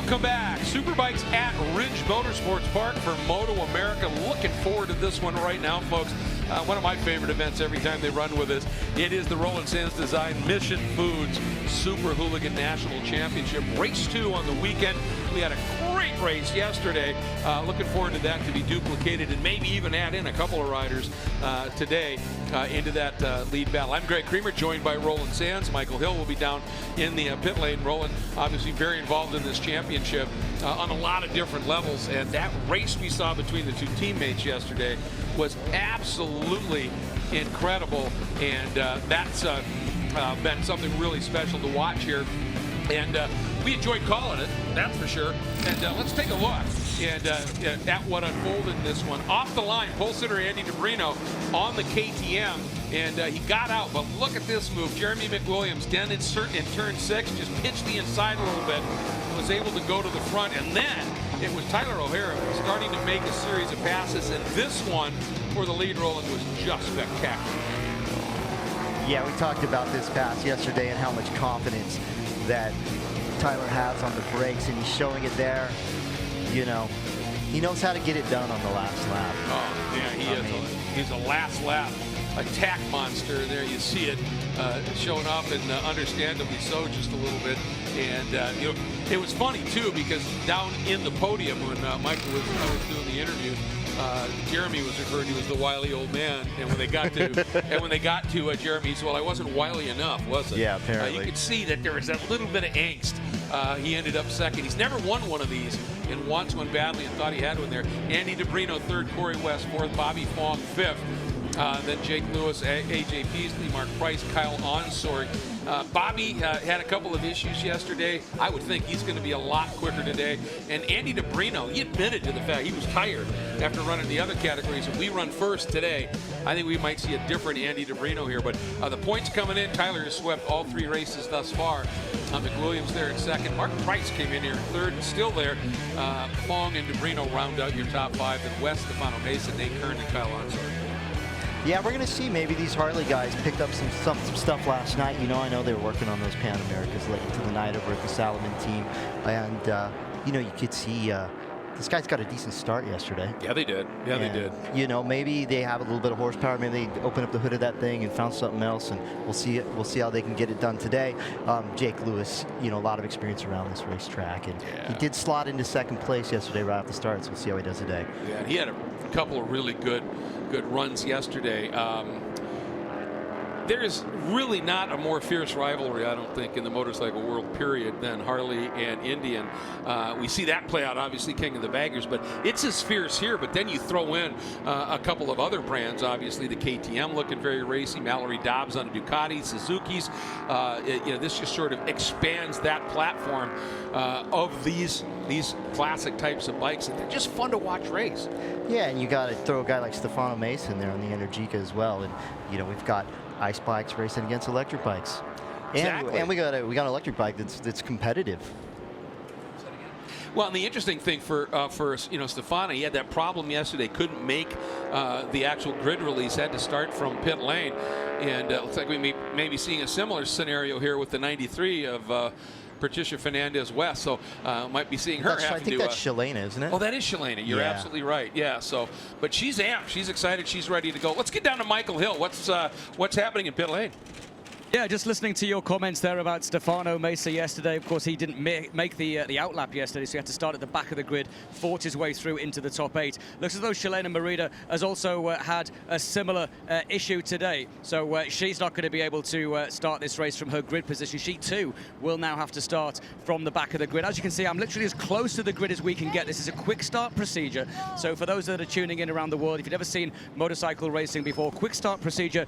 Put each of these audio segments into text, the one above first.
Welcome back. Superbikes at Ridge Motorsports Park for MotoAmerica. Looking forward to this one right now, folks. One of my favorite events every time they run with us. It is the Roland Sands Design Mission Foods Super Hooligan National Championship. Race 2 on the weekend. We had a great race yesterday. Looking forward to that to be duplicated and maybe even add in a couple of riders today into that lead battle. I'm Greg Creamer, joined by Roland Sands. Michael Hill will be down in the pit lane. Roland, obviously very involved in this championship on a lot of different levels. And that race we saw between the two teammates yesterday was absolutely incredible. And that's been something really special to watch here. And we enjoyed calling it, that's for sure. And let's take a look at what unfolded in this one. Off the line, pole sitter Andy DeBrino on the KTM, and he got out. But look at this move. Jeremy McWilliams, then in turn 6, just pitched the inside a little bit, was able to go to the front. And then it was Tyler O'Hara starting to make a series of passes. And this one for the lead, Roland, was just spectacular. Yeah, we talked about this pass yesterday and how much confidence that Tyler has on the brakes, and he's showing it there. You know, he knows how to get it done on the last lap. Oh, yeah, he's a last lap attack monster. There you see it showing up, and understandably so, just a little bit. And you know, it was funny too, because down in the podium when Michael was doing the interview, Jeremy was referred to as the wily old man, and when they got to Jeremy, he said, "Well, I wasn't wily enough, was it?" Yeah, apparently. You could see that there was that little bit of angst. He ended up second. He's never won one of these, and wants one badly, and thought he had one there. Andy DeBrino third, Corey West fourth, Bobby Fong fifth. Then Jake Lewis, AJ Peasley, Mark Price, Kyle Onsor. Bobby had a couple of issues yesterday. I would think he's going to be a lot quicker today. And Andy DeBrino, he admitted to the fact he was tired after running the other categories. If we run first today, I think we might see a different Andy DeBrino here. But the points coming in, Tyler has swept all 3 races thus far. McWilliams there in second. Mark Price came in here third and still there. Fong and DeBrino round out your top 5. Then West, Stefano Mason, Nate Kern, and Kyle Onsor. Yeah, we're going to see maybe these Harley guys picked up some stuff last night. You know, I know they were working on those Pan Americas late into the night over at the Salomon team. And, you know, you could see this guy's got a decent start yesterday. Yeah, they did. Yeah, they did. You know, maybe they have a little bit of horsepower. Maybe they open up the hood of that thing and found something else, and we'll see it. We'll see how they can get it done today. Jake Lewis, you know, a lot of experience around this racetrack, and he did slot into second place yesterday right off the start, so we'll see how he does today. Yeah, he had a couple of really good runs yesterday. There's really not a more fierce rivalry, I don't think, in the motorcycle world, period, than Harley and Indian. We see that play out, obviously, King of the Baggers, but it's as fierce here. But then you throw in a couple of other brands, obviously, the KTM looking very racy, Mallory Dobbs on a Ducati, Suzuki's. You know, this just sort of expands that platform of these classic types of bikes, and they're just fun to watch race. Yeah, and you got to throw a guy like Stefano Mason there on the Energica as well, and you know, we've got ice bikes racing against electric bikes, and we got an electric bike that's competitive. Well, and the interesting thing for you know, Stefano, he had that problem yesterday. Couldn't make the actual grid release. Had to start from pit lane, and it looks like we may be seeing a similar scenario here with the 93 of Patricia Fernandez West. So might be seeing her have to do. I think that's Shalana, isn't it? Oh, that is Shalana. You're absolutely right. Yeah. So, but she's amped. She's excited. She's ready to go. Let's get down to Michael Hill. What's happening in pit lane? Yeah, just listening to your comments there about Stefano Mesa yesterday. Of course, he didn't make the outlap yesterday, so he had to start at the back of the grid, fought his way through into the top 8. Looks as though Shalana Merida has also had a similar issue today, so she's not going to be able to start this race from her grid position. She too will now have to start from the back of the grid. As you can see, I'm literally as close to the grid as we can get. This is a quick start procedure, so for those that are tuning in around the world, if you've never seen motorcycle racing before, quick start procedure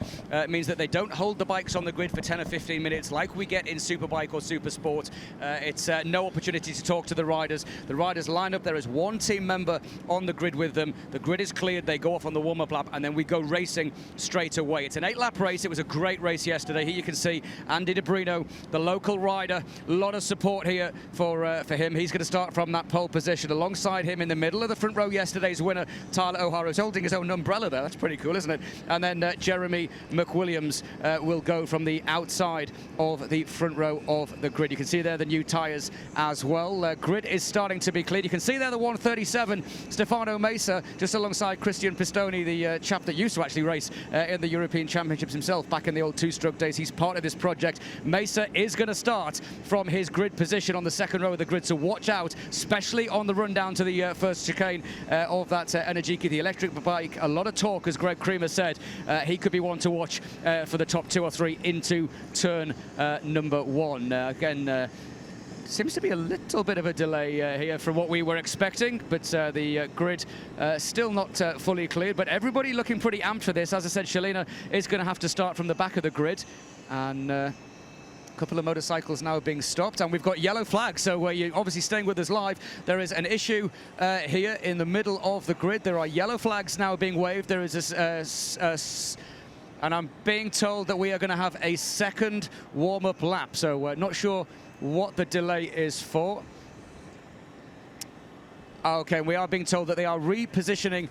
means that they don't hold the bikes on the grid for 10 or 15 minutes like we get in Superbike or Supersport. It's no opportunity to talk to the riders. The riders line up there as one team member on the grid with them. The grid is cleared, they go off on the warm-up lap, and then we go racing straight away. It's an 8-lap race. It was a great race yesterday. Here you can see Andy DeBrino, the local rider. A lot of support here for him. He's going to start from that pole position. Alongside him in the middle of the front row, yesterday's winner, Tyler O'Hara, is holding his own umbrella there. That's pretty cool, isn't it? And then Jeremy McWilliams will go from the outside of the front row of the grid. You can see there the new tyres as well. Grid is starting to be cleared. You can see there the 137, Stefano Mesa, just alongside Christian Pistoni, the chap that used to actually race in the European Championships himself back in the old two-stroke days. He's part of this project. Mesa is going to start from his grid position on the second row of the grid, so watch out, especially on the run down to the first chicane of that Energiki, the electric bike. A lot of talk, as Greg Creamer said. He could be one to watch for the top 2 or 3 into turn number 1. Again, seems to be a little bit of a delay here from what we were expecting, but the grid still not fully cleared, but everybody looking pretty amped for this. As I said, Shalina is going to have to start from the back of the grid, and a couple of motorcycles now being stopped, and we've got yellow flags. So you're obviously staying with us live. There is an issue here in the middle of the grid. There are yellow flags now being waved. There is and I'm being told that we are going to have a second warm-up lap, so not sure what the delay is for. Okay, we are being told that they are repositioning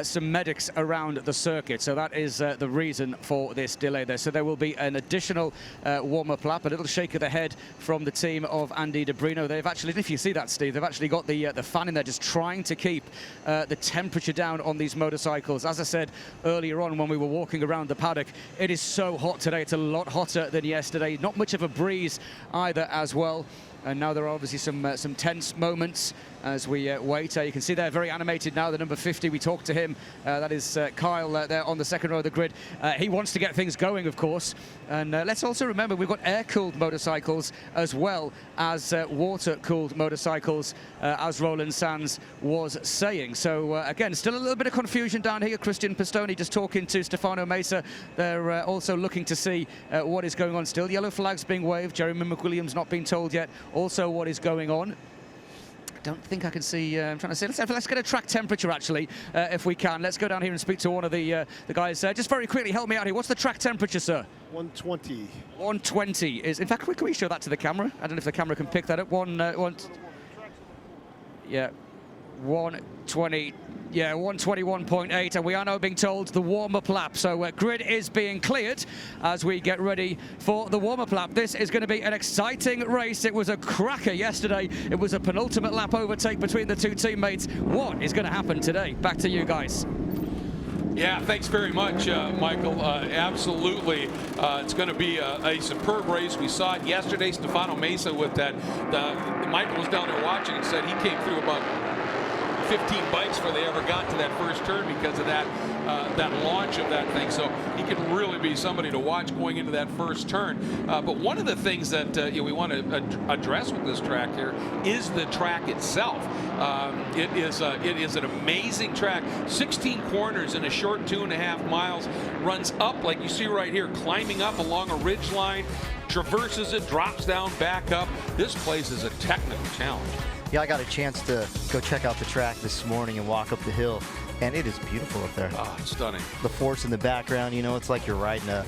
some medics around the circuit, so that is the reason for this delay there. So there will be an additional warm-up lap, a little shake of the head from the team of Andy DeBrino. They've actually, if you see that, Steve, they've actually got the fan in there just trying to keep the temperature down on these motorcycles. As I said earlier on when we were walking around the paddock, it is so hot today. It's a lot hotter than yesterday. Not much of a breeze either as well. And now there are obviously some tense moments as we wait. You can see they're very animated now. The number 50, we talked to him. That is Kyle there on the second row of the grid. He wants to get things going, of course. And let's also remember we've got air-cooled motorcycles as well as water-cooled motorcycles, as Roland Sands was saying. So again, still a little bit of confusion down here. Christian Pistoni just talking to Stefano Mesa. They're also looking to see what is going on still. Yellow flags being waved. Jeremy McWilliams not been told yet also what is going on. I don't think I can see. I'm trying to say, let's get a track temperature actually, if we can. Let's go down here and speak to one of the guys. Just very quickly, help me out here. What's the track temperature, sir? 120. 120 is. In fact, can we show that to the camera? I don't know if the camera can pick that up. Yeah, 120. Yeah, 121.8, and we are now being told the warm-up lap. So grid is being cleared as we get ready for the warm-up lap. This is going to be an exciting race. It was a cracker yesterday. It was a penultimate lap overtake between the two teammates. What is going to happen today? Back to you guys. Yeah, thanks very much, Michael. Absolutely. It's going to be a superb race. We saw it yesterday. Stefano Mesa with that. Michael was down there watching and said he came through about 15 bikes before they ever got to that first turn because of that launch of that thing. So he could really be somebody to watch going into that first turn. But one of the things that we want to address with this track here is the track itself. It is an amazing track. 16 corners in a short 2.5 miles. Runs up like you see right here, climbing up along a ridge line, traverses it, drops down, back up. This place is a technical challenge. Yeah, I got a chance to go check out the track this morning and walk up the hill, and it is beautiful up there. Oh, it's stunning. The forest in the background, you know, it's like you're riding a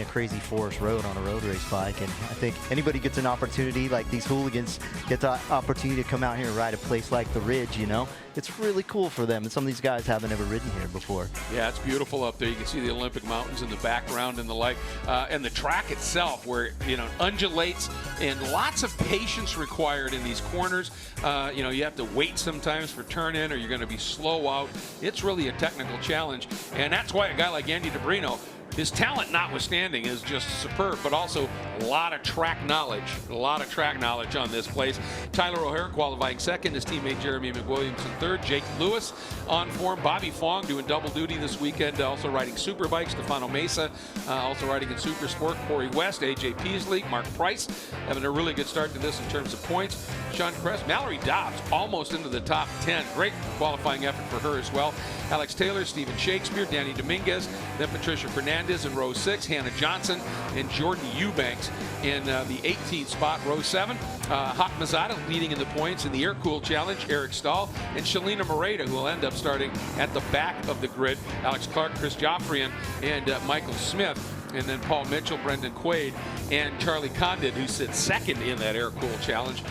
crazy forest road on a road race bike. And I think anybody gets an opportunity, like these hooligans get the opportunity to come out here and ride a place like the Ridge, you know, it's really cool for them. And some of these guys haven't ever ridden here before. Yeah, it's beautiful up there. You can see the Olympic Mountains in the background and the like. And the track itself, where, you know, undulates, and lots of patience required in these corners. You know, you have to wait sometimes for turn in, or you're going to be slow out. It's really a technical challenge. And that's why a guy like Andy DeBrino, his talent notwithstanding, is just superb, but also a lot of track knowledge. On this place. Tyler O'Hara qualifying second, his teammate Jeremy McWilliams in third, Jake Lewis on form, Bobby Fong doing double duty this weekend, also riding Superbike, Stefano Mesa also riding in Super Sport, Corey West, AJ Peasley, Mark Price having a really good start to this in terms of points. Sean Kress, Mallory Dobbs almost into the top 10. Great qualifying effort for her as well. Alex Taylor, Stephen Shakespeare, Danny Dominguez, then Patricia Fernandez in row 6, Hannah Johnson, and Jordan Eubanks in the 18th spot, row 7. Hawk Mazzata leading in the points in the Air Cool Challenge, Eric Stahl, and Shalina Moreta, who will end up starting at the back of the grid. Alex Clark, Chris Joffrian, and Michael Smith and then Paul Mitchell, Brendan Quaid, and Charlie Condit, who sits second in that air-cooled challenge.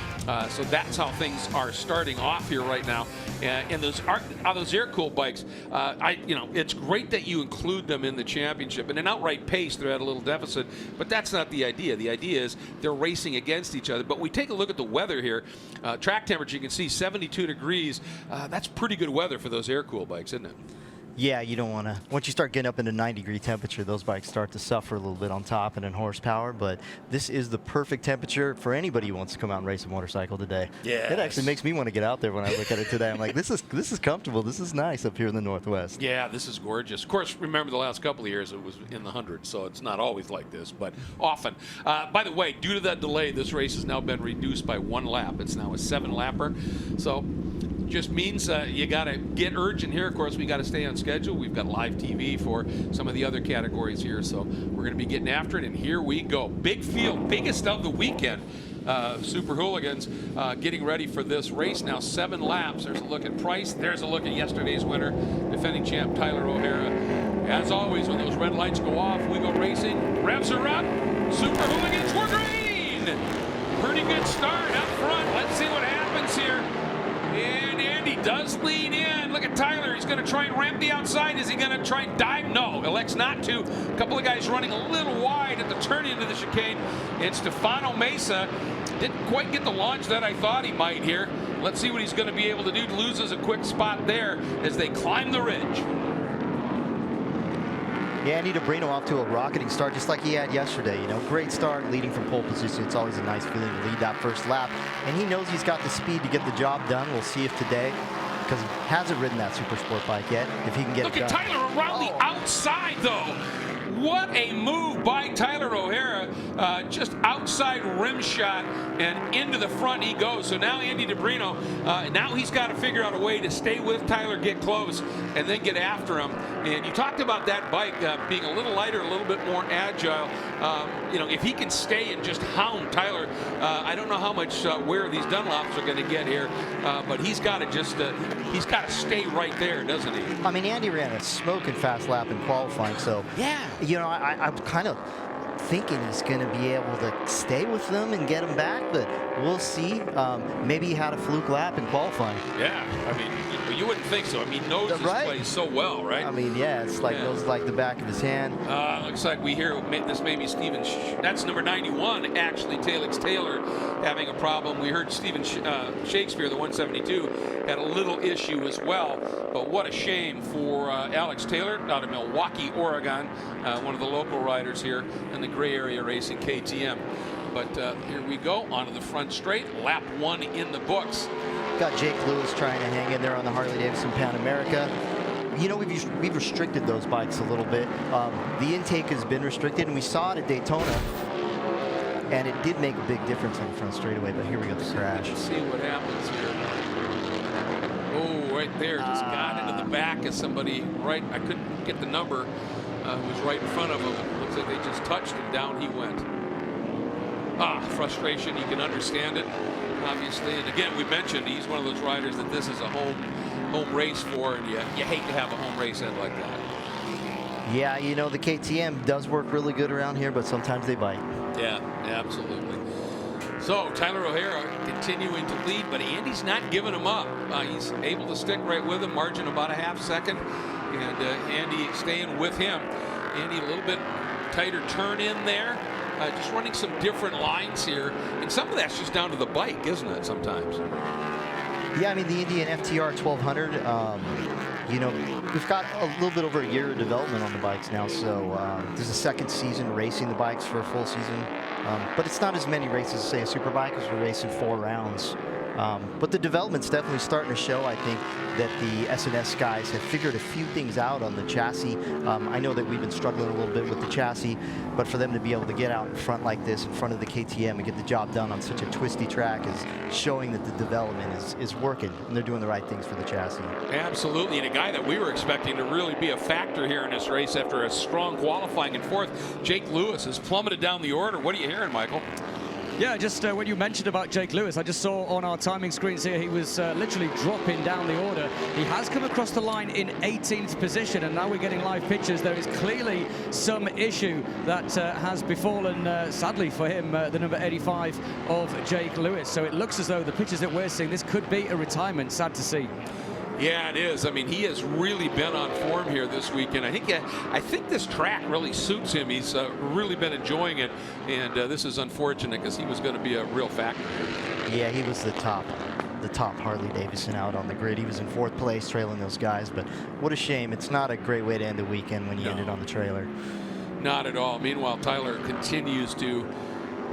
So that's how things are starting off here right now. And those air-cooled bikes, it's great that you include them in the championship. In an outright pace, they're at a little deficit, but that's not the idea. The idea is they're racing against each other. But we take a look at the weather here. Track temperature, you can see 72 degrees. That's pretty good weather for those air-cooled bikes, isn't it? Yeah, you don't want to. Once you start getting up into 90-degree temperature, those bikes start to suffer a little bit on top and in horsepower. But this is the perfect temperature for anybody who wants to come out and race a motorcycle today. Yeah, it actually makes me want to get out there when I look at it today. I'm like, this is comfortable. This is nice up here in the Northwest. Yeah, this is gorgeous. Of course, remember the last couple of years it was in the hundreds, so it's not always like this, but often. By the way, due to that delay, this race has now been reduced by 1 lap. It's now a 7-lapper. So just means you got to get urgent here. Of course, we got to stay on schedule. We've got live TV for some of the other categories here, so we're going to be getting after it, and here we go. Big field, biggest of the weekend. Super Hooligans getting ready for this race now. 7 laps. There's a look at Price. There's a look at yesterday's winner, defending champ Tyler O'Hara. As always, when those red lights go off, we go racing. Revs are up. Super Hooligans, we're green. Pretty good start up front. Let's see what happens here. And Andy does lead in. Look at Tyler. He's going to try and ramp the outside. Is he going to try and dive? No, elects not to. A couple of guys running a little wide at the turn into the chicane. And Stefano Mesa didn't quite get the launch that I thought he might here. Let's see what he's going to be able to do. Loses a quick spot there as they climb the ridge. Yeah, Andy Dobrino off to a rocketing start just like he had yesterday. Great start, leading from pole position. It's always a nice feeling to lead that first lap. And he knows he's got the speed to get the job done. We'll see if today, because he hasn't ridden that super sport bike yet, if he can get it done. Look at Tyler around the outside, though. What a move by Tyler O'Hara. Just outside rim shot and into the front he goes. So now Andy Dobrino, now he's got to figure out a way to stay with Tyler, get close, and then get after him. And you talked about that bike being a little lighter, a little bit more agile. If he can stay and just hound Tyler, I don't know how much wear these Dunlops are going to get here, but he's got to he's got to stay right there, doesn't he? I mean, Andy ran a smoking fast lap in qualifying, so yeah. I'm kind of thinking he's going to be able to stay with them and get them back, but we'll see. Maybe he had a fluke lap in qualifying. Yeah, I mean, you wouldn't think so. I mean, knows this place so well, right? I mean, yeah, it's like knows like the back of his hand. Looks like we hear this may be Steven. That's number 91, actually. Talix Taylor having a problem. We heard Steven Shakespeare, the 172, had a little issue as well. But what a shame for Alex Taylor out of Milwaukee, Oregon, one of the local riders here in the gray area racing KTM. But here we go onto the front straight. Lap 1 in the books. Got Jake Lewis trying to hang in there on the Harley-Davidson Pan America. We've restricted those bikes a little bit. The intake has been restricted, and we saw it at Daytona, and it did make a big difference on the front straightaway. But here we go, the crash. Let's see what happens here. Oh, right there, just got into the back of somebody. Right, I couldn't get the number. Was right in front of him. Looks like they just touched him. Down he went. Frustration. You can understand it, obviously. And again, we mentioned he's one of those riders that this is a home race for, and you hate to have a home race end like that. Yeah, the KTM does work really good around here, but sometimes they bite. Yeah, absolutely. So Tyler O'Hara continuing to lead, but Andy's not giving him up. He's able to stick right with him, margin about a half second, and Andy staying with him. Andy a little bit tighter turn in there. Just running some different lines here, and some of that's just down to the bike, isn't it, sometimes? Yeah, I mean, the Indian FTR 1200, we've got a little bit over a year of development on the bikes now, so this is a second season racing the bikes for a full season, but it's not as many races as, say, a superbike, because we're racing 4 rounds. But the development's definitely starting to show. I think that the SNS guys have figured a few things out on the chassis. I know that we've been struggling a little bit with the chassis, but for them to be able to get out in front like this, in front of the KTM, and get the job done on such a twisty track is showing that the development is working, and they're doing the right things for the chassis. Absolutely, and a guy that we were expecting to really be a factor here in this race after a strong qualifying in 4th, Jake Lewis has plummeted down the order. What are you hearing, Michael? Yeah, just when you mentioned about Jake Lewis, I just saw on our timing screens here he was literally dropping down the order. He has come across the line in 18th position, and now we're getting live pictures. There is clearly some issue that has befallen, sadly for him, the number 85 of Jake Lewis. So it looks as though the pictures that we're seeing, this could be a retirement. Sad to see. Yeah, it is. I mean, he has really been on form here this weekend. I think this track really suits him. He's really been enjoying it, and this is unfortunate because he was going to be a real factor here. Yeah, he was the top Harley Davidson out on the grid. He was in 4th place, trailing those guys. But what a shame. It's not a great way to end the weekend when you ended on the trailer. Not at all. Meanwhile, Tyler continues to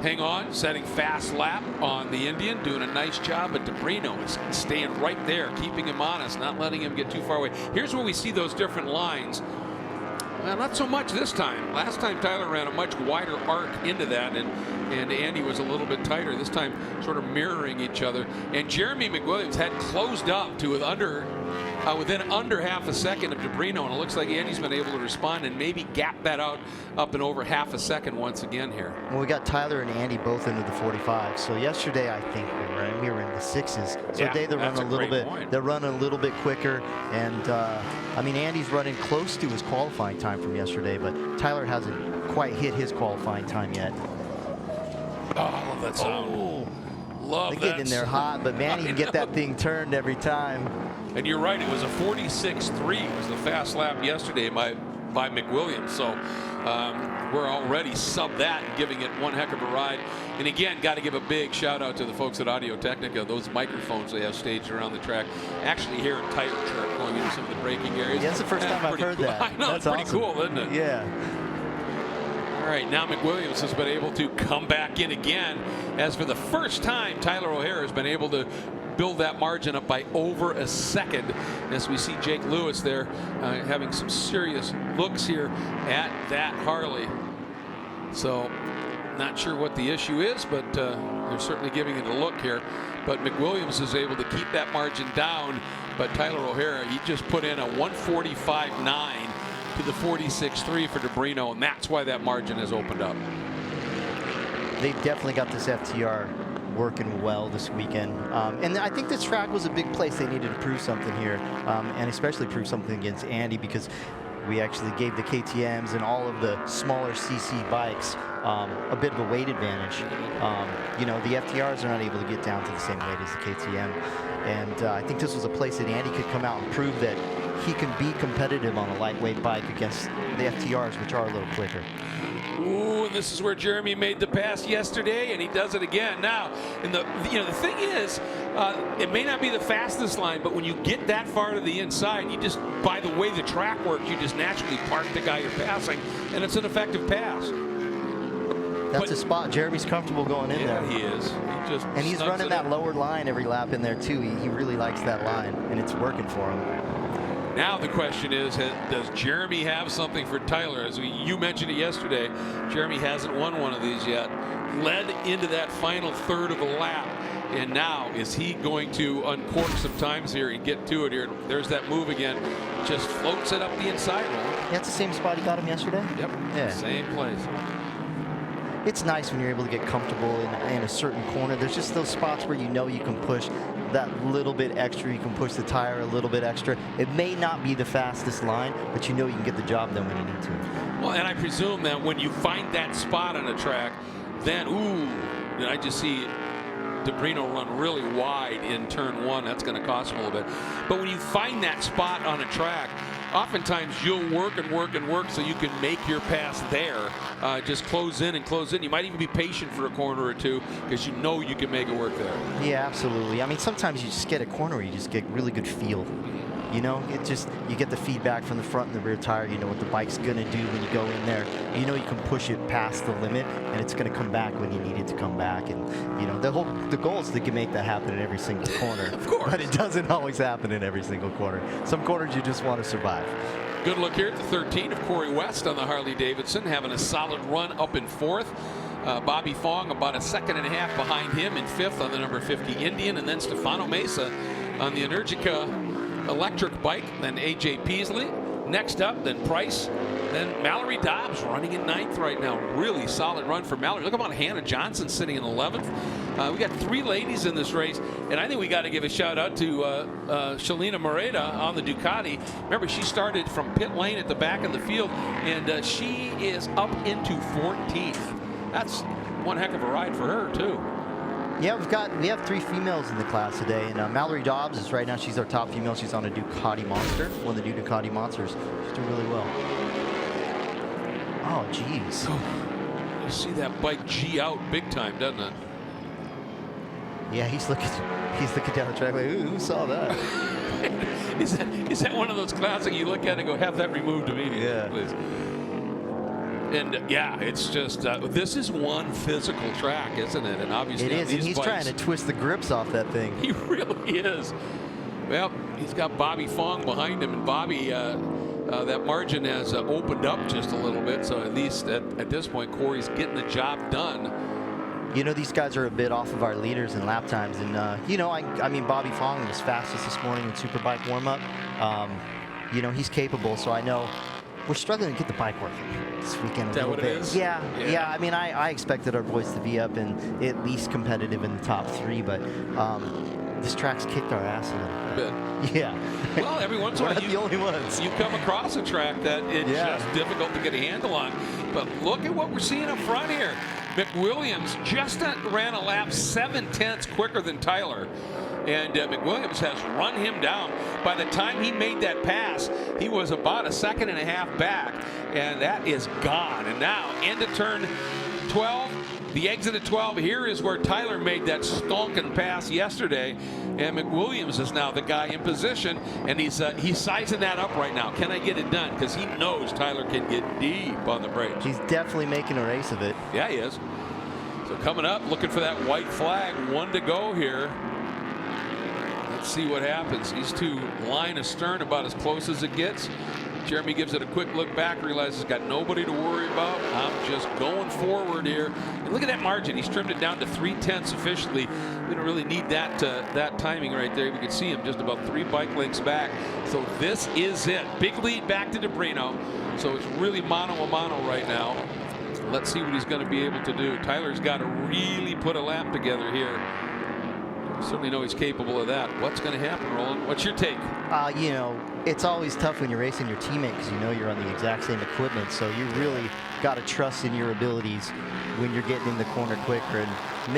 hang on, setting fast lap on the Indian, doing a nice job, but DeBrino is staying right there, keeping him honest, not letting him get too far away. Here's where we see those different lines. Well, not so much this time. Last time Tyler ran a much wider arc into that, and Andy was a little bit tighter. This time sort of mirroring each other. And Jeremy McWilliams had closed up to within under half a second of DeBrino, and it looks like Andy's been able to respond and maybe gap that out up and over half a second once again here. Well, we got Tyler and Andy both into the 45. So yesterday, I think we were in the 6s. So yeah, today they're running a little bit. They're running a little bit quicker, and I mean, Andy's running close to his qualifying time from yesterday, but Tyler hasn't quite hit his qualifying time yet. Oh, I love that sound. Oh. Love They that get in there hot, but man, he can get that thing turned every time. And you're right, it was a 46.3 was the fast lap yesterday by McWilliams. So we're already sub that and giving it one heck of a ride. And again, got to give a big shout out to the folks at Audio Technica. Those microphones they have staged around the track actually hear a tire chirp going into some of the braking areas. Yeah, that's the first time I've heard that. I know, that's it's pretty awesome. cool, isn't it? Yeah. All right, now McWilliams has been able to come back in again, as for the first time Tyler O'Hara has been able to build that margin up by over a second, as we see Jake Lewis there having some serious looks here at that Harley. So not sure what the issue is, but they're certainly giving it a look here. But McWilliams is able to keep that margin down, but Tyler O'Hara, he just put in a 1:45.9 to the 46.3 for DeBrino, and that's why that margin has opened up. They've definitely got this FTR working well this weekend, and I think this track was a big place. They needed to prove something here, and especially prove something against Andy, because we actually gave the KTMs and all of the smaller CC bikes a bit of a weight advantage. You know, the FTRs are not able to get down to the same weight as the KTM, and I think this was a place that Andy could come out and prove that he can be competitive on a lightweight bike against the FTRs, which are a little quicker. Ooh, and this is where Jeremy made the pass yesterday, and he does it again now. And the thing is, it may not be the fastest line, but when you get that far to the inside, you just, by the way the track works, you just naturally park the guy you're passing, and it's an effective pass. That's a spot Jeremy's comfortable going in there. Yeah, he is. And he's running that lower line every lap in there too. He really likes that line, and it's working for him. Now the question is, does Jeremy have something for Tyler? As you mentioned it yesterday, Jeremy hasn't won one of these yet. Led into that final third of the lap, and now is he going to uncork some times here and get to it here? There's that move again. Just floats it up the inside roll. That's the same spot he got him yesterday? Yep, yeah. Same place. It's nice when you're able to get comfortable in a certain corner. There's just those spots where you know you can push that little bit extra. You can push the tire a little bit extra. It may not be the fastest line, but you know you can get the job done when you need to. Well, and I presume that when you find that spot on a track, then, ooh, I just see DeBrino run really wide in turn one. That's going to cost him a little bit. But when you find that spot on a track, oftentimes you'll work and work and work so you can make your pass there. Just close in and close in. You might even be patient for a corner or two because you know you can make it work there. Yeah, absolutely. I mean, sometimes you just get a corner where you just get really good feel. You know, you get the feedback from the front and the rear tire. You know what the bike's going to do when you go in there. You know you can push it past the limit, and it's going to come back when you need it to come back. And, you know, the goal is to make that happen in every single corner. Of course. But it doesn't always happen in every single corner. Some corners you just want to survive. Good look here at the 13 of Corey West on the Harley Davidson, having a solid run up in fourth. Bobby Fong about a second and a half behind him in fifth on the number 50 Indian, and then Stefano Mesa on the Energica electric bike, then AJ Peasley. Next up, then Price, then Mallory Dobbs running in 9th right now. Really solid run for Mallory. Look about Hannah Johnson sitting in 11th. We got 3 ladies in this race, and I think we got to give a shout out to Shalina Moreda on the Ducati. Remember, she started from pit lane at the back of the field, and she is up into 14th. That's one heck of a ride for her too. Yeah, we have 3 females in the class today, and Mallory Dobbs is right now, she's our top female. She's on a Ducati Monster, one of the new Ducati Monsters. She's doing really well. Oh, geez. Oh, you see that bike G out big time, doesn't it? Yeah, he's looking down the track like, ooh, who saw that? is that one of those classic you look at and go, have that removed immediately, yeah, please? And yeah, it's just this is one physical track, isn't it? And obviously it is, and he's trying to twist the grips off that thing. He really is. Well, he's got Bobby Fong behind him, and Bobby, that margin has opened up just a little bit. So at least at this point, Corey's getting the job done. You know, these guys are a bit off of our leaders in lap times, and you know, I mean, Bobby Fong was fastest this morning in Superbike warm-up. You know, he's capable, so I know. We're struggling to get the bike working this weekend a little bit. Yeah. I mean, I expected our boys to be up and at least competitive in the top 3, but this track's kicked our ass a little bit. Yeah. Well, every once in a while, the only ones. You come across a track that it's just difficult to get a handle on. But look at what we're seeing up front here. McWilliams just ran a lap 7/10 quicker than Tyler. And McWilliams has run him down. By the time he made that pass, he was about a 1.5 seconds back, and that is gone. And now into turn 12, the exit at 12. Here is where Tyler made that stonking pass yesterday, and McWilliams is now the guy in position, and he's sizing that up right now. Can I get it done? Because he knows Tyler can get deep on the brakes. He's definitely making a race of it. Yeah, he is. So coming up, looking for that white flag. 1 to go here. Let's see what happens. These 2 line astern about as close as it gets. Jeremy gives it a quick look back, realizes he's got nobody to worry about. I'm just going forward here. And look at that margin. He's trimmed it down to 3/10 officially. We don't really need that timing right there. We can see him just about 3 bike lengths back. So this is it. Big lead back to DeBrino. So it's really mano a mano right now. Let's see what he's going to be able to do. Tyler's got to really put a lap together here. Certainly know he's capable of that. What's going to happen, Roland? What's your take? You know, it's always tough when you're racing your teammate because you know you're on the exact same equipment. So you really got to trust in your abilities when you're getting in the corner quicker and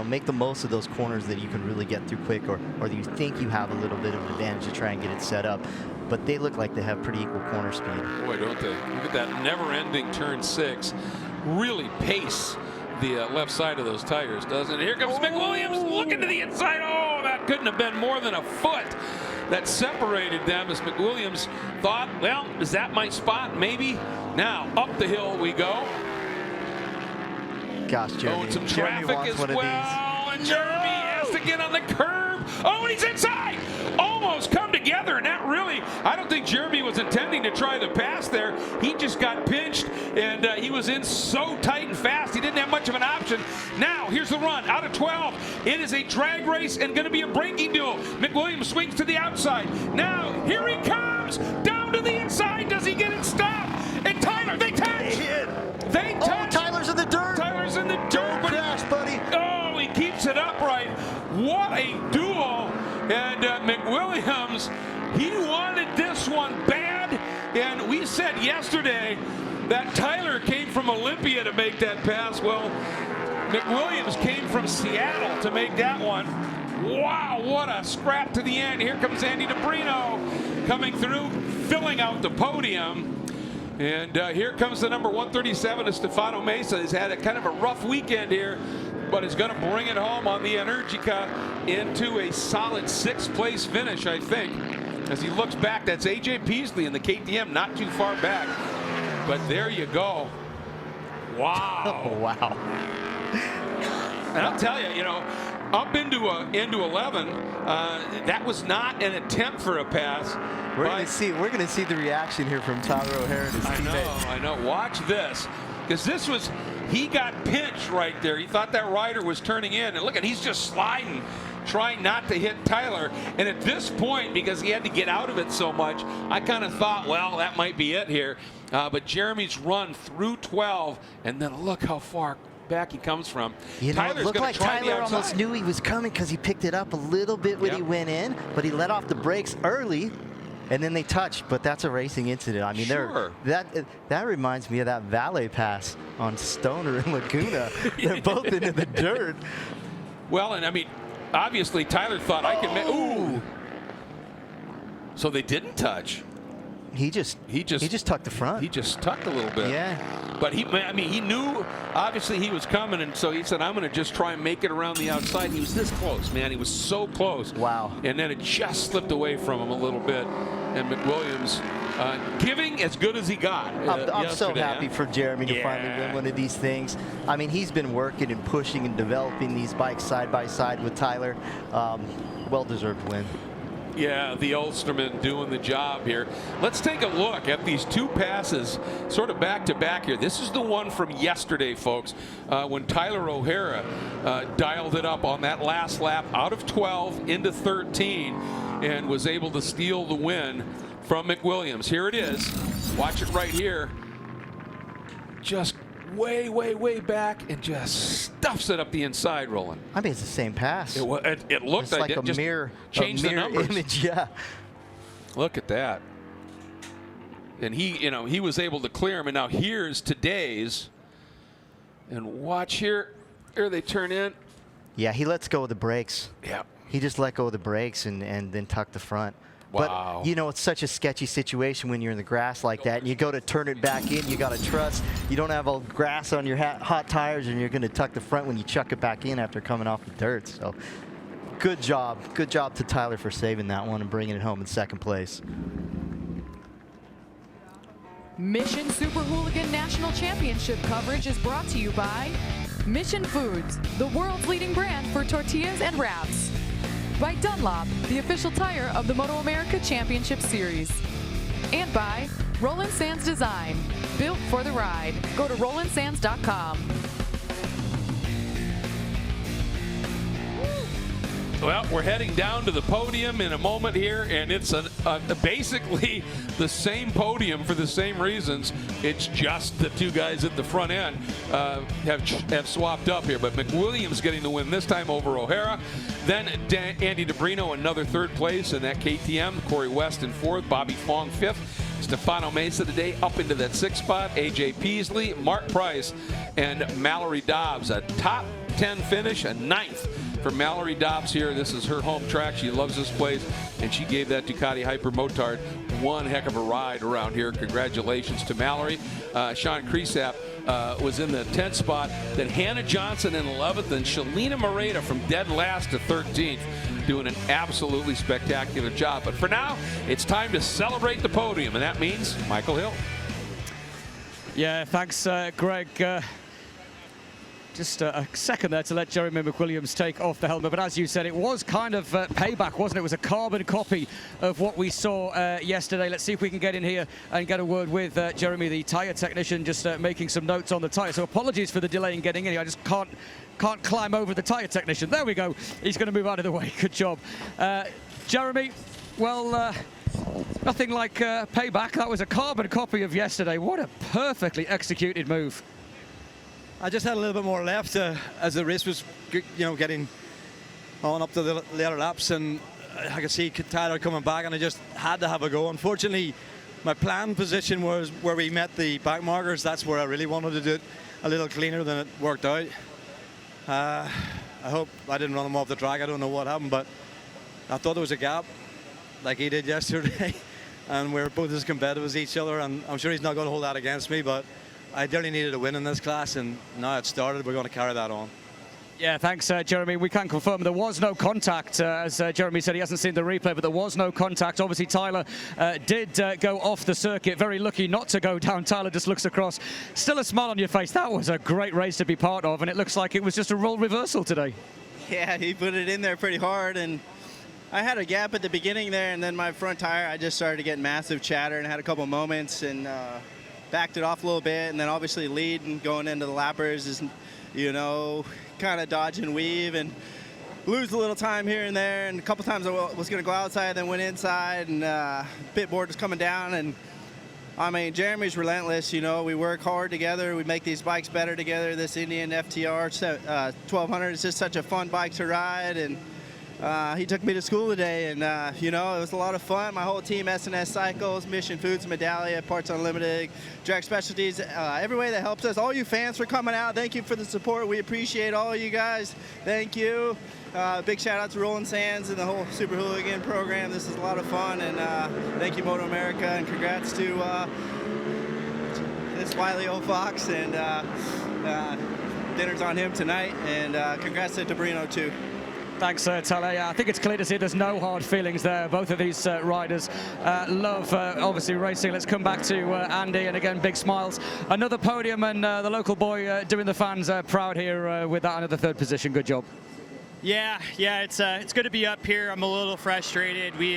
make the most of those corners that you can really get through quick, or that you think you have a little bit of an advantage to try and get it set up. But they look like they have pretty equal corner speed. Boy, don't they? Look at that never-ending turn 6. Really pace the left side of those tires, doesn't it? Here comes McWilliams looking to the inside. Oh, that couldn't have been more than a foot that separated them, as McWilliams thought, well, is that my spot? Maybe. Now up the hill we go. Gosh, Jeremy. Oh, some traffic as well, and Jeremy has to get on the curb. Oh, and he's inside. Almost come together, and that really, I don't think Jeremy was intending to try the pass there. He just got pinched, and he was in so tight and fast, he didn't have much of an option. Now, here's the run, out of 12. It is a drag race and going to be a braking duel. McWilliams swings to the outside. Now, here he comes, down to the inside. Does he get it stopped? And Tyler, they touch. They touch. Oh, Tyler's in the dirt. Tyler's in the dirt. Don't crash, buddy. Oh, he keeps it upright. What a duel. And McWilliams, he wanted this one bad. And we said yesterday that Tyler came from Olympia to make that pass. Well, McWilliams came from Seattle to make that one. Wow, what a scrap to the end. Here comes Andy DeBrino coming through, filling out the podium. And here comes the number 137 of Stefano Mesa. He's had a kind of a rough weekend here, but is going to bring it home on the Energica into a solid 6th place finish, I think. As he looks back, that's AJ Peasley in the KTM, not too far back. But there you go. Wow. Oh, wow. And I'll tell you, you know, up into 11, that was not an attempt for a pass. We're gonna see the reaction here from Tyler O'Hara and his teammate. I know. Watch this, because this was, he got pinched right there. He thought that rider was turning in, and look at, he's just sliding. trying not to hit Tyler. And at this point, because he had to get out of it so much, I kind of thought, well, that might be it here. But Jeremy's run through 12, and then look how far back he comes from. You know, it looked like Tyler almost knew he was coming because he picked it up a little bit when he went in, but he let off the brakes early, and then they touched. But that's a racing incident. I mean, that reminds me of that valet pass on Stoner and Laguna. They're both into the dirt. Well, and I mean, obviously Tyler thought I could make. Ooh. So they didn't touch. He just tucked the front. He just tucked a little bit. Yeah. But he knew obviously he was coming, and so he said, I'm going to just try and make it around the outside. And he was this close, man. He was so close. Wow. And then it just slipped away from him a little bit. And McWilliams giving as good as he got. I'm so happy for Jeremy to finally win one of these things. I mean, he's been working and pushing and developing these bikes side by side with Tyler. Well-deserved win. Yeah, the Ulsterman doing the job here. Let's take a look at these two passes sort of back to back here. This is the one from yesterday, folks, when Tyler O'Hara dialed it up on that last lap out of 12 into 13 and was able to steal the win from McWilliams. Here it is. Watch it right here. Just way, way, way back and just stuffs it up the inside, Roland. I mean, it's the same pass. It looked like it a just mirror changed the numbers. image. Yeah. Look at that. And he was able to clear him. And now here's today's. And watch here. Here they turn in. Yeah, he lets go of the brakes. Yeah. He just let go of the brakes and then tucked the front. Wow. But, you know, it's such a sketchy situation when you're in the grass like that. And you go to turn it back in. You got to trust. You don't have all grass on your hot tires, and you're going to tuck the front when you chuck it back in after coming off the dirt. So good job. Good job to Tyler for saving that one and bringing it home in second place. Mission Super Hooligan National Championship coverage is brought to you by Mission Foods, the world's leading brand for tortillas and wraps. By Dunlop, the official tire of the MotoAmerica Championship Series. And by Roland Sands Design, built for the ride. Go to RolandSands.com. Well, we're heading down to the podium in a moment here, and it's basically the same podium for the same reasons. It's just the two guys at the front end have swapped up here. But McWilliams getting the win this time over O'Hara. Then Andy DeBrino, another third place in that KTM. Corey West in fourth. Bobby Fong fifth. Stefano Mesa today up into that sixth spot. AJ Peasley, Mark Price, and Mallory Dobbs. A top 10 finish, a ninth for Mallory Dobbs here. This is her home track. She loves this place, and she gave that Ducati Hyper Motard one heck of a ride around here. Congratulations to Mallory. Sean Creasap was in the 10th spot. Then Hannah Johnson in 11th, and Shalina Moreta from dead last to 13th, doing an absolutely spectacular job. But for now, it's time to celebrate the podium, and that means Michael Hill. Yeah, thanks, Greg. Just a second there to let Jeremy McWilliams take off the helmet. But as you said, it was kind of payback, wasn't it? It was a carbon copy of what we saw yesterday. Let's see if we can get in here and get a word with Jeremy, the tyre technician, just making some notes on the tyre. So apologies for the delay in getting in here. I just can't climb over the tyre technician. There we go. He's going to move out of the way. Good job. Jeremy, well, nothing like payback. That was a carbon copy of yesterday. What a perfectly executed move. I just had a little bit more left as the race was, getting on up to the later laps, and I could see Tyler coming back, and I just had to have a go. Unfortunately, my planned position was where we met the back markers. That's where I really wanted to do it a little cleaner than it worked out. I hope I didn't run him off the track. I don't know what happened, but I thought there was a gap like he did yesterday, and we're both as competitive as each other, and I'm sure he's not going to hold that against me, but I dearly needed a win in this class, and now it's started. We're going to carry that on. Yeah, thanks, Jeremy. We can confirm there was no contact. As Jeremy said, he hasn't seen the replay, but there was no contact. Obviously, Tyler did go off the circuit. Very lucky not to go down. Tyler just looks across. Still a smile on your face. That was a great race to be part of, and it looks like it was just a role reversal today. Yeah, he put it in there pretty hard, and I had a gap at the beginning there, and then my front tire, I just started to get massive chatter and had a couple moments, and backed it off a little bit, and then obviously lead and going into the lappers is, kind of dodge and weave, and lose a little time here and there, and a couple times I was going to go outside, then went inside, and pit board was coming down. And I mean, Jeremy's relentless. You know, we work hard together. We make these bikes better together. This Indian FTR 1200 is just such a fun bike to ride, and he took me to school today, and you know, it was a lot of fun. My whole team, S&S Cycles, Mission Foods, Medallia, Parts Unlimited, Drag Specialties, everybody that helps us. All you fans for coming out, thank you for the support. We appreciate all you guys. Thank you. Big shout out to Rolling Sands and the whole Super Hooligan program. This is a lot of fun, and thank you, MotoAmerica, and congrats to this wily old fox, and dinner's on him tonight, and congrats to Debrino too. Thanks, Tyler. Yeah, I think it's clear to see there's no hard feelings there. Both of these riders love, obviously, racing. Let's come back to Andy, and again, big smiles. Another podium, and the local boy doing the fans proud here with that another third position. Good job. Yeah, it's good to be up here. I'm a little frustrated. We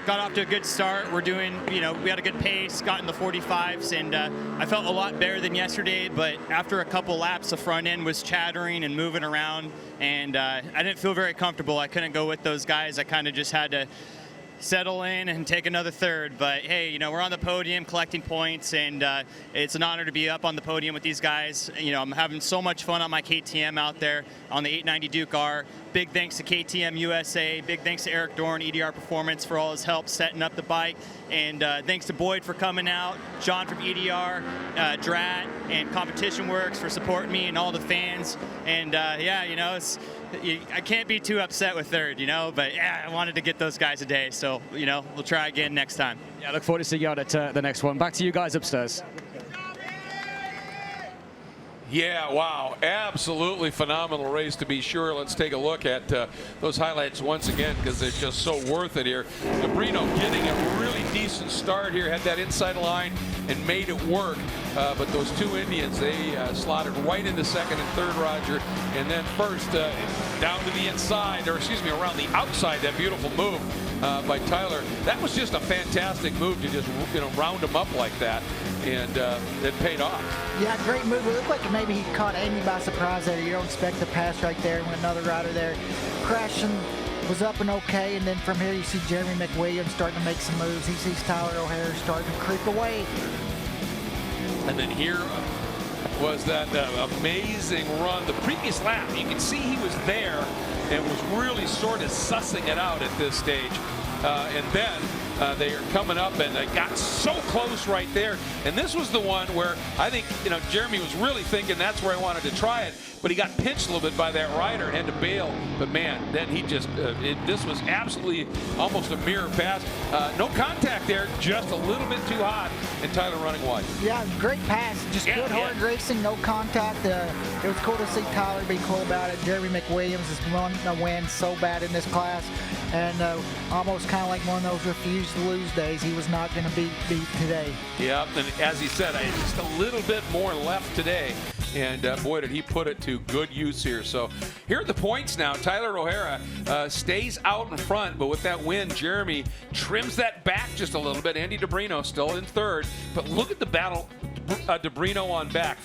got off to a good start. We're doing, you know, we had a good pace, got in the 45s, and I felt a lot better than yesterday, but after a couple laps, the front end was chattering and moving around, and I didn't feel very comfortable. I couldn't go with those guys. I kind of just had to settle in and take another third. But hey, you know, we're on the podium collecting points, and it's an honor to be up on the podium with these guys. You know, I'm having so much fun on my KTM out there on the 890 Duke R. Big thanks to KTM USA. Big thanks to Eric Dorn, EDR Performance, for all his help setting up the bike. And thanks to Boyd for coming out, John from EDR, Drat, and Competition Works for supporting me, and all the fans. And yeah, you know, I can't be too upset with third, you know, but yeah, I wanted to get those guys a day. So, you know, we'll try again next time. Yeah, look forward to seeing you out at the next one. Back to you guys upstairs. Yeah, wow, absolutely phenomenal race to be sure. Let's take a look at those highlights once again, because they're just so worth it here. Debrino getting a really decent start here, had that inside line and made it work. But those two Indians, they slotted right into second and third, Roger, and then first down to the inside, or excuse me, around the outside. That beautiful move by Tyler. That was just a fantastic move to just, you know, round him up like that, and it paid off. Yeah, great move. It looked like maybe he caught Amy by surprise there. You don't expect the pass right there when another rider there crashing was up and okay, and then from here you see Jeremy McWilliams starting to make some moves. He sees Tyler O'Hara starting to creep away. And then here was that amazing run. The previous lap, you can see he was there and was really sort of sussing it out at this stage. And then they are coming up, and they got so close right there. And this was the one where I think, you know, Jeremy was really thinking that's where I wanted to try it, but he got pinched a little bit by that rider and had to bail. But man, then he just, this was absolutely almost a mirror pass. No contact there, just a little bit too hot, and Tyler running wide. Yeah, great pass. Just good hard racing, no contact. It was cool to see Tyler be cool about it. Jeremy McWilliams has won a win so bad in this class, and almost kind of like one of those refuse to lose days. He was not going to beat today. Yeah, and as he said, just a little bit more left today. And boy, did he put it to good use here. So here are the points now. Tyler O'Hara stays out in front, but with that win, Jeremy trims that back just a little bit. Andy Debrino still in third, but look at the battle. Debrino on back.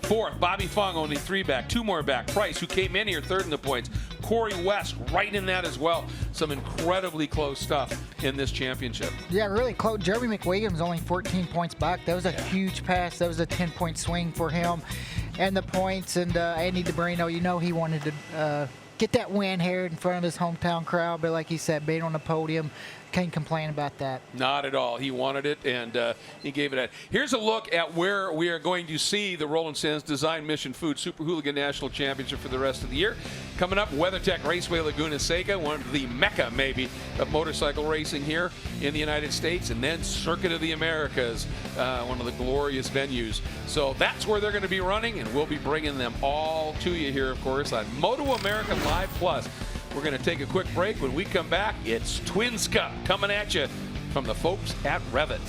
Fourth, Bobby Fong only 3 back, 2 more back. Price, who came in here third in the points. Corey West right in that as well. Some incredibly close stuff in this championship. Yeah, really close. Jeremy McWilliams only 14 points back. That was a huge pass. That was a 10-point swing for him. And the points, and Andy Debrino, you know he wanted to get that win here in front of his hometown crowd. But like he said, being on the podium, can't complain about that. Not at all. He wanted it, and he gave it a. Here's a look at where we are going to see the Roland Sands Design Mission Food Super Hooligan National Championship for the rest of the year. Coming up, WeatherTech Raceway Laguna Seca, one of the mecca, maybe, of motorcycle racing here in the United States, and then Circuit of the Americas, one of the glorious venues. So that's where they're going to be running, and we'll be bringing them all to you here, of course, on MotoAmerica Live Plus. We're going to take a quick break. When we come back, it's Twins Cup coming at you from the folks at Revit.